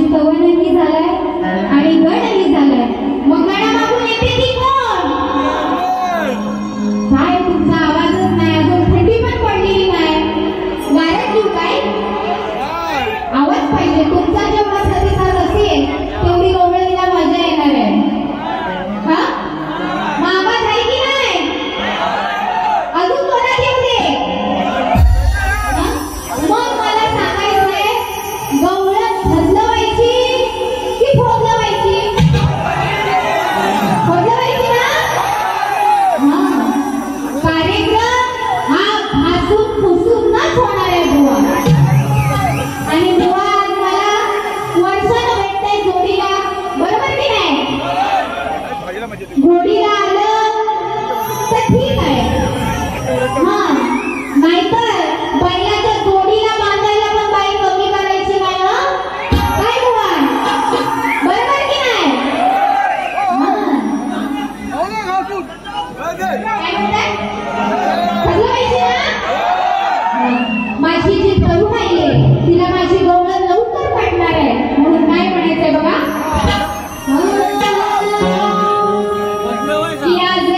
स्तवनही झालाय आणि गणही झालाय. मग गणामागून येते ती कोण? काय तुमचा आवाजच नाही, अजून थंडी पण पडलेली नाही. गारद घेऊ काय? आवाज पाहिजे. तुमचा जेवढा प्रतिसाद असेल तेवढी गवळणीला मजा येणार आहे. हा मग आवाज आहे की नाही? अजून कोणाला येऊ दे. मग मला सांगायचंय, गवळण धदलवायची की फोडलवायची? फोडलवायची ना? हा कार्यक्रम हा घासून पुसून नाच होणार आहे बुवा. आणि बुवा मला वर्षानं भेटतंय जोडीला, बरोबर की नाही? जोडीला आलं तर ठीक आहे, हा नाहीतर बैलाच्या जोडीला बांधायला पण बाई कमी करायची नाही. काय बुवा, बरोबर की नाही? काय म्हणताय? ठरवायची ना? माझी जी तरुण आहे तिला माझी गवळण लवकर पडणार आहे, म्हणून काय म्हणायचंय बघा.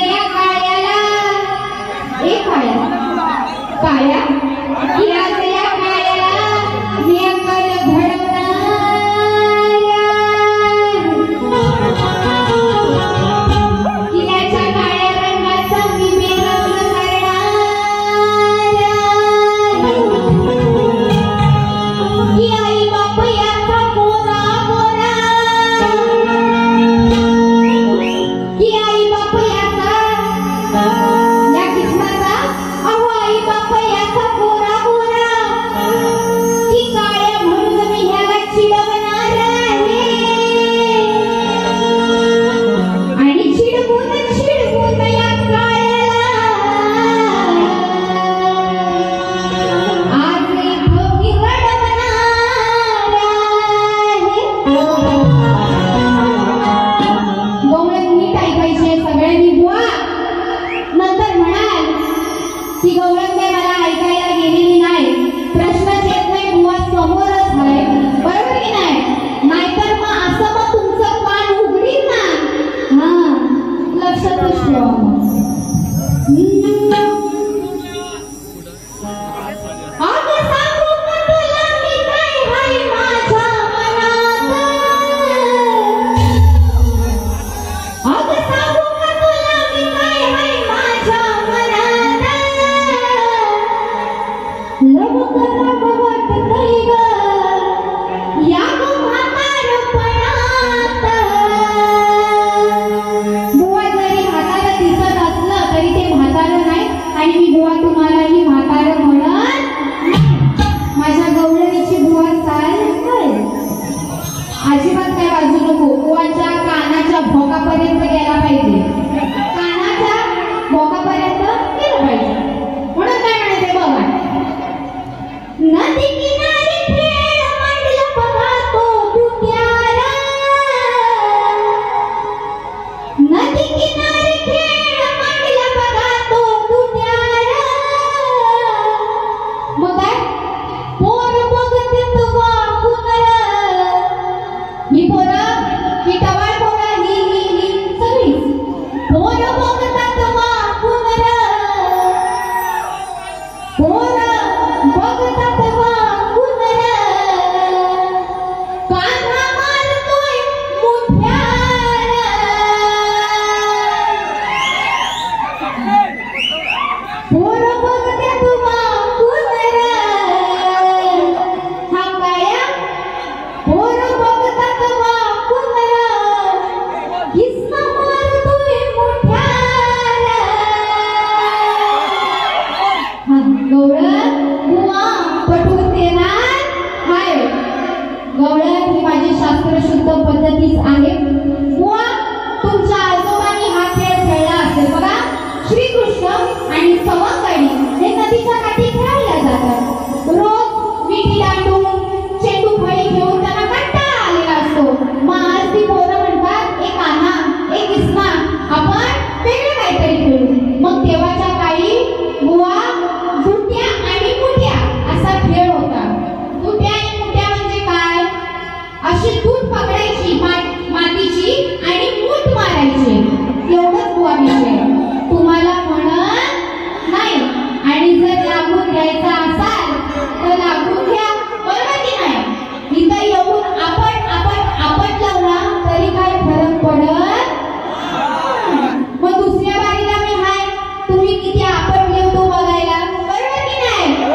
या काळ्याला एक काळ्या काळ्या या काळ्याला मी अक्कल घडवणार. किल्याच्या काळ्या रंगाचं मी मिरवलं करणार. की आई बाप याचा गोरा गोरा, की आई बाप याचा या कृष्णाचा, अहो आई बाप याचा गोरा गोरा, की काळ्या म्हणून मी ह्याला चिडवणार आहे. आणि चिडवून चिडवून या काळ्याला आज इथं मी रडवणार आहे. गवळण नीट ऐकायची सगळ्यांनी बुवा. नंतर म्हणाल की गवळण काय मला ऐकायला गेलेली नाही, प्रश्नच येत नाही बुवा, समोरच आहे, बरोबर की नाही? नाहीतर मग असं मग तुमचं कान उघडील ना. हा लक्षातच ठेवा. अगं सांगू का तुला मी काय हाय माझ्या मनात? अगं सांगू का तुला मी काय हाय माझ्या मनात? लवकर वाटतंय ग या ग म्हातारपणात. बुवा जरी म्हातारं दिसत असलं तरी ते म्हातारं नाही, आणि मी बुवा तुम्हालाही म्हातारं म्हणत माझ्या गवळणीची बुवा चाल काय अजिबात काय वाजू नको. बुवाच्या कानाच्या भोकापर्यंत गेला पाहिजे, कानाच्या भोकापर्यंत गेलं पाहिजे. म्हणून काय म्हणायचंय बघा. नदी किनारी खेळ मांडला बघा तो दुत्यारा. नदी किनारी खेळ मांडला बघा तो दुत्यारा. मग काय पोर बघते तुवा कुणर, ही पोरं ही टवाळ पोरं ही सगळी पोर बघतात वाकुनर, पोर बघतात वाकुनर. कान्हा मारतोय मुठ्यार, पोर बघतात वाकुनर. हा काया पोर बघतात वाकुनर. दूध पकडायची मातीची आणि मूठ मारायची, एवढंच बुवा विषय. तुम्हाला म्हणत नाही. आणि जर लागून घ्यायचा असाल तर लागून घ्या, बरोबर की नाही. इथं येऊन आपण लावला तरी काय फरक पडत. मग दुसऱ्या बारीला मी हाय, तुम्ही किती आपण येतो बघायला, बरोबर की नाही.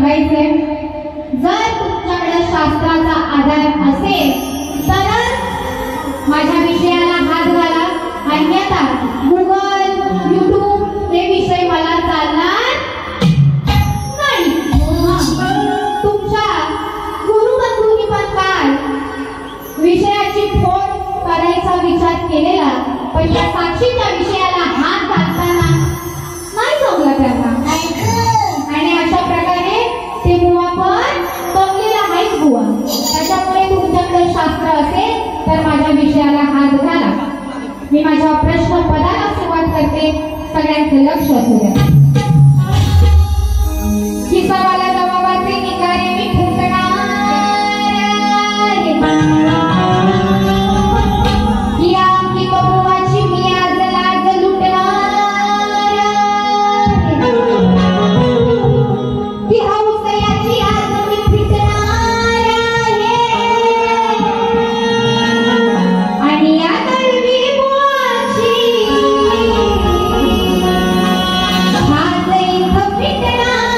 सांगायचंय, जर तुमच्याकडे शास्त्राचा आधार असेल तरच माझ्या विषयाला हात घाला, अन्यथा गुगल, YouTube हे विषय मला चालणार नाही. तुमच्या गुरुबंधूंनी पण काय विषयाची फोड करायचा विचार केलेला, पण त्या साक्षीच्या विषयाला हात घालताना नाही जमलं त्यांना. आणि अशा प्रकारे ते बुवा पण जमलेला आहेच बुवा. त्याच्यामुळे तुमच्याकडे शास्त्र असेल तर माझ्या विषयाला हात घाला. मी माझ्या प्रश्न पदाला सुरुवात करते. सगळ्यांचे लक्ष असू द्या. की सवाला जबाबाचे निकारे मी फुंकणार, की आमची बबुवाची मी आज लाज लुटणार, की हौसयाची आज मी फिटणार आहे. आणि या दळवी बुवाची आज इथं फिटणार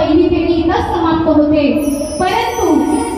पहिली फेरी इथंच समाप्त होते. परंतु